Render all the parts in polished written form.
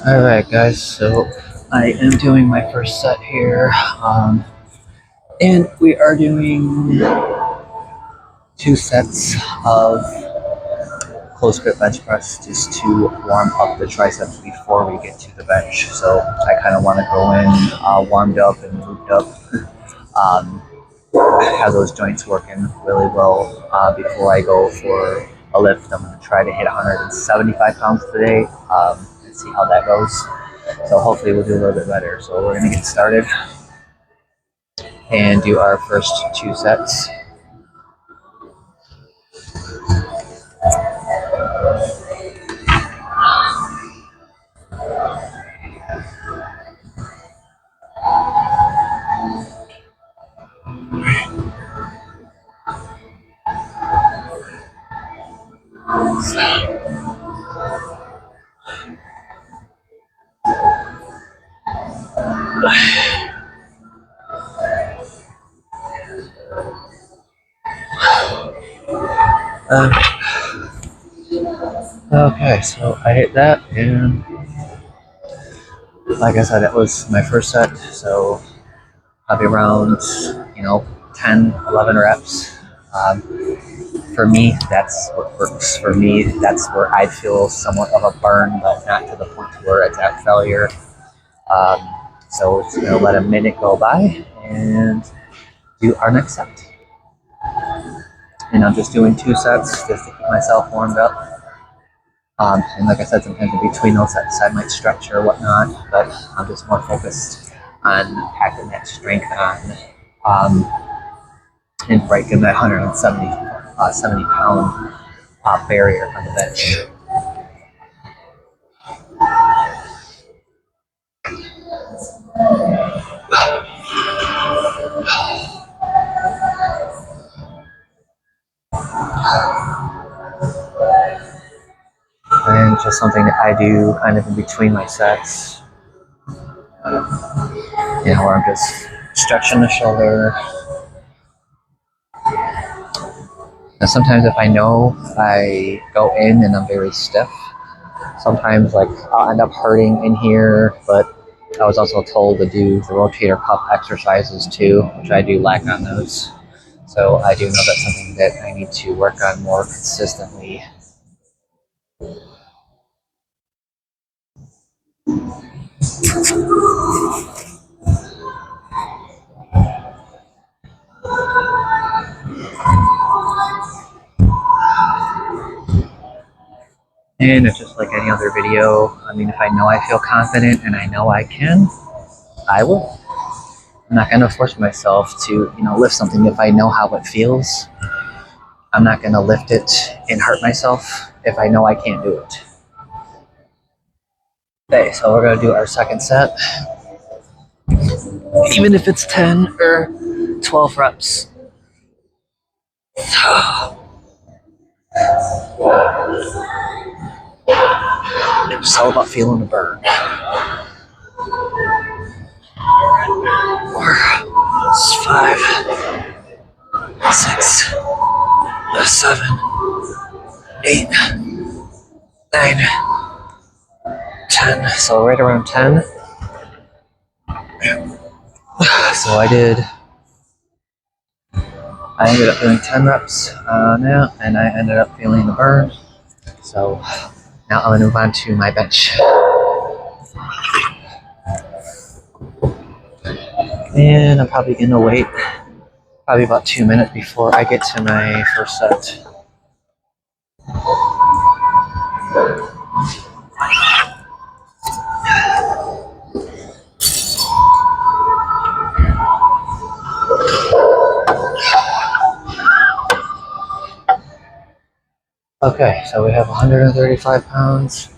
Alright guys, so I am doing my first set here, and we are doing two sets of close grip bench press just to warm up the triceps before we get to the bench. So I kind of want to go in warmed up and moved up, um, have those joints working really well before I go for a lift. I'm going to try to hit 175 pounds today and see how that goes. So hopefully we'll do a little bit better. So we're going to get started and do our first two sets. Okay, so I hit that, and like I said, that was my first set, so probably around, 10, 11 reps. Um, for me, that's what works. For me, that's where I feel somewhat of a burn, but not to the point where it's at failure. Um, so it's going to let a minute go by and do our next set. And I'm just doing two sets just to keep myself warmed up. And like I said, sometimes in between those sets I might stretch or whatnot, but I'm just more focused on packing that strength on and breaking that 70 pound barrier on the bench. And just something that I do kind of in between my sets, where I'm just stretching the shoulder. And sometimes if I know I go in and I'm very stiff, sometimes like I'll end up hurting in here, but I was also told to do the rotator cuff exercises too, which I do lack on those. So I do know that's something that I need to work on more consistently. And it's just like any other video. I mean, if I know I feel confident and I know I can, I will. I'm not going to force myself to, lift something if I know how it feels. I'm not going to lift it and hurt myself if I know I can't do it. Okay, so we're going to do our second set. Even if it's 10 or 12 reps. It's all about feeling the burn. 4, 5, 6, 7, 8, 9, 10. So right around 10. So I ended up doing 10 reps now, and I ended up feeling the burn. So now I'm going to move on to my bench. And I'm probably going to wait probably about 2 minutes before I get to my first set. Okay, so we have 135 pounds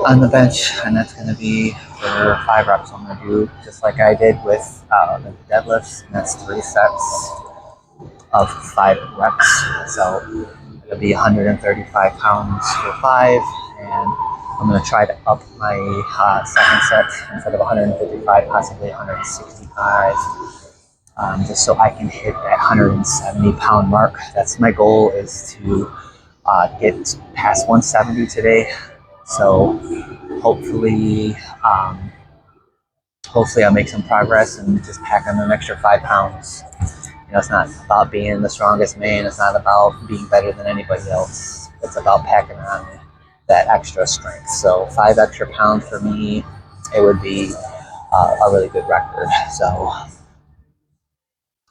on the bench, and that's going to be for 5 reps. I'm going to do just like I did with the deadlifts, and that's 3 sets of 5 reps. So it'll be 135 pounds for 5, and I'm going to try to up my second set instead of 155, possibly 165. Just so I can hit that 170 pound mark. That's my goal, is to get past 170 today. So hopefully, um, hopefully I'll make some progress and just pack on an extra 5 pounds. It's not about being the strongest man. It's not about being better than anybody else. It's about packing on that extra strength. So 5 extra pounds for me, it would be a really good record. So,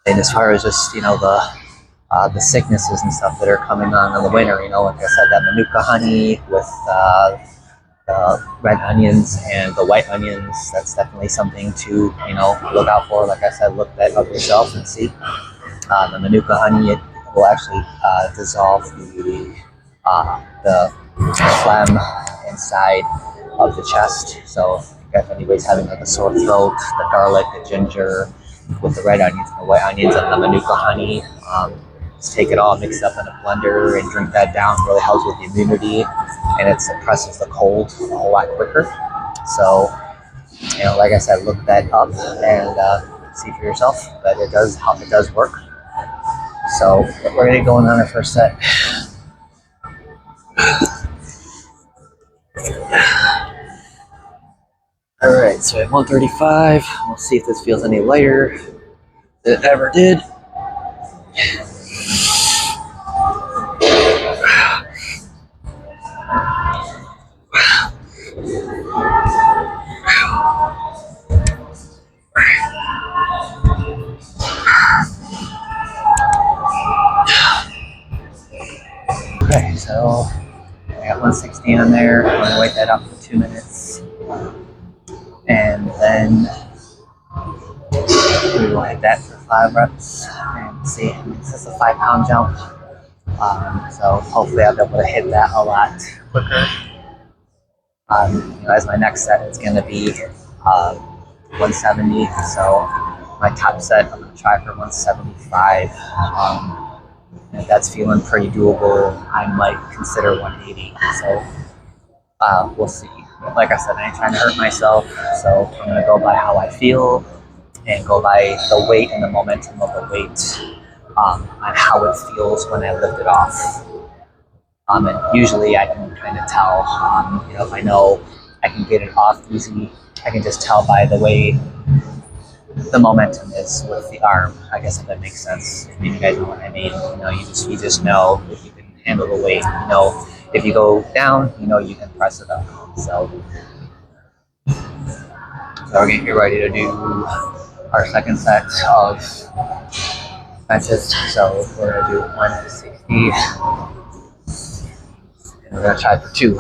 and as far as just the sicknesses and stuff that are coming on in the winter, like I said, that manuka honey with the red onions and the white onions, that's definitely something to look out for. Like I said, look that up yourself and see. The manuka honey, it will actually dissolve the phlegm inside of the chest. So if anybody's having like a sore throat, the garlic, the ginger, with the red onions and the white onions and the manuka honey, just take it all, mix it up in a blender, and drink that down. It really helps with the immunity, and it suppresses the cold a whole lot quicker. So, like I said, look that up and see for yourself. But it does help. It does work. So we're gonna go on our first set. All right, so at 135, we'll see if this feels any lighter than it ever did. Okay, so I got 160 on there. I'm gonna wait that up for 2 minutes, and then we will hit that for 5 reps and see. This is a 5 pound jump, so hopefully I'll be able to hit that a lot quicker. As my next set, it's going to be 170. So my top set, I'm going to try for 175. If that's feeling pretty doable, I might consider 180. So we'll see. Like I said, I ain't trying to hurt myself, so I'm going to go by how I feel and go by the weight and the momentum of the weight on how it feels when I lift it off. And usually I can kind of tell, if I know I can get it off easy, I can just tell by the way the momentum is with the arm. I guess if that makes sense. I mean, you guys know what I mean. You just know if you can handle the weight. If you go down, you can press it up. So we're getting ready to do our second set of benches. So we're gonna do 160. And we're gonna try for 2.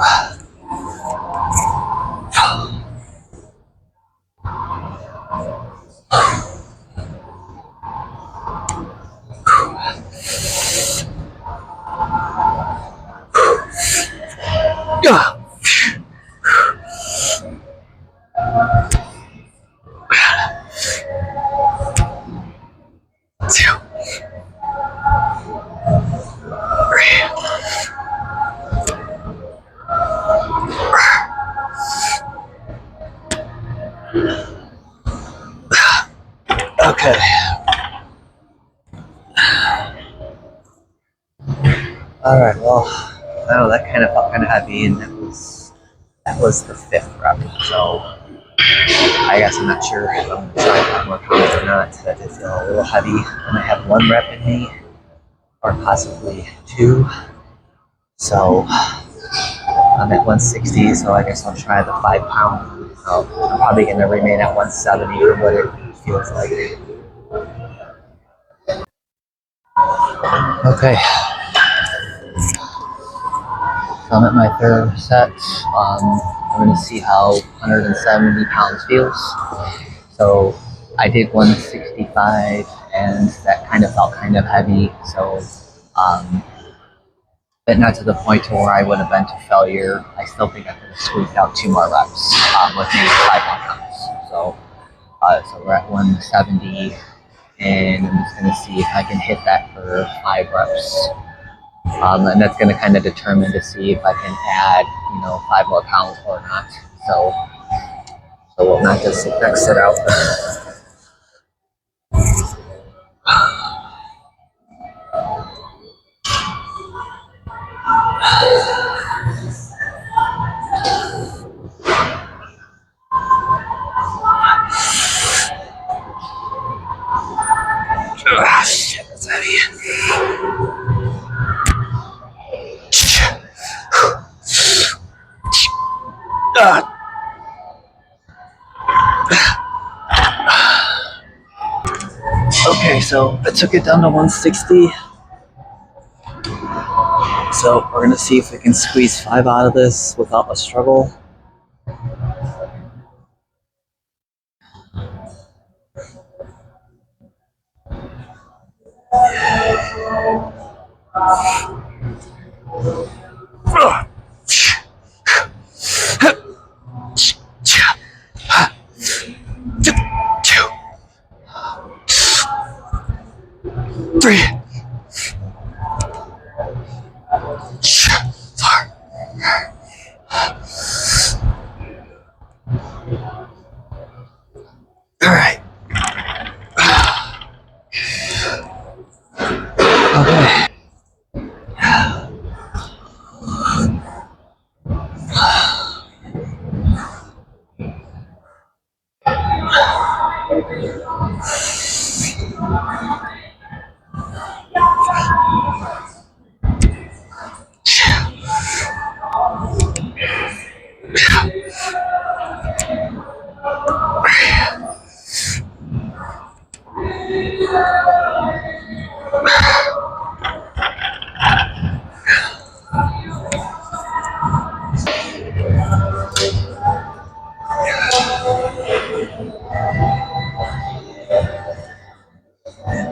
Okay. All right. Well, I know that kind of felt kind of heavy, and that was the 5th rep. So I guess I'm not sure if I'm trying 5 more pounds or not. That did feel a little heavy. I might have 1 rep in me, or possibly 2. So I'm at 160. So I guess I'll try the 5 pound. So I'm probably going to remain at 170 for what it feels like. Okay. So I'm at my 3rd set. I'm going to see how 170 pounds feels. So I did 165, and that kind of felt kind of heavy. So, but not to the point to where I would have been to failure. I still think I could have squeezed out 2 more reps with maybe 5 more pounds. So we're at 170, and I'm just going to see if I can hit that for 5 reps. And that's going to kind of determine to see if I can add, 5 more pounds or not. So we'll not just sit out. Okay, so I took it down to 160. So we're gonna see if we can squeeze 5 out of this without a struggle. Three, 4. All right. Okay.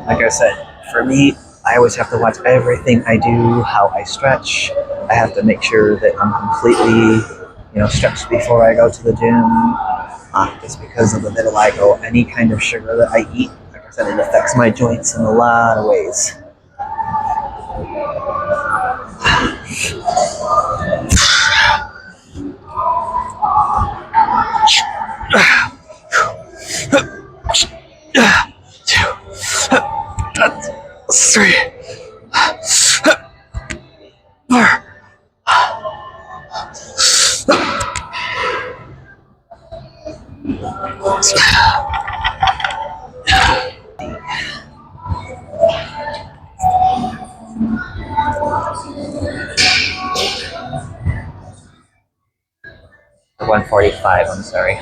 Like I said, for me, I always have to watch everything I do, how I stretch. I have to make sure that I'm completely, stretched before I go to the gym. Just because of the vitiligo, any kind of sugar that I eat, like I said, it affects my joints in a lot of ways. Three, 4. 145, I'm sorry.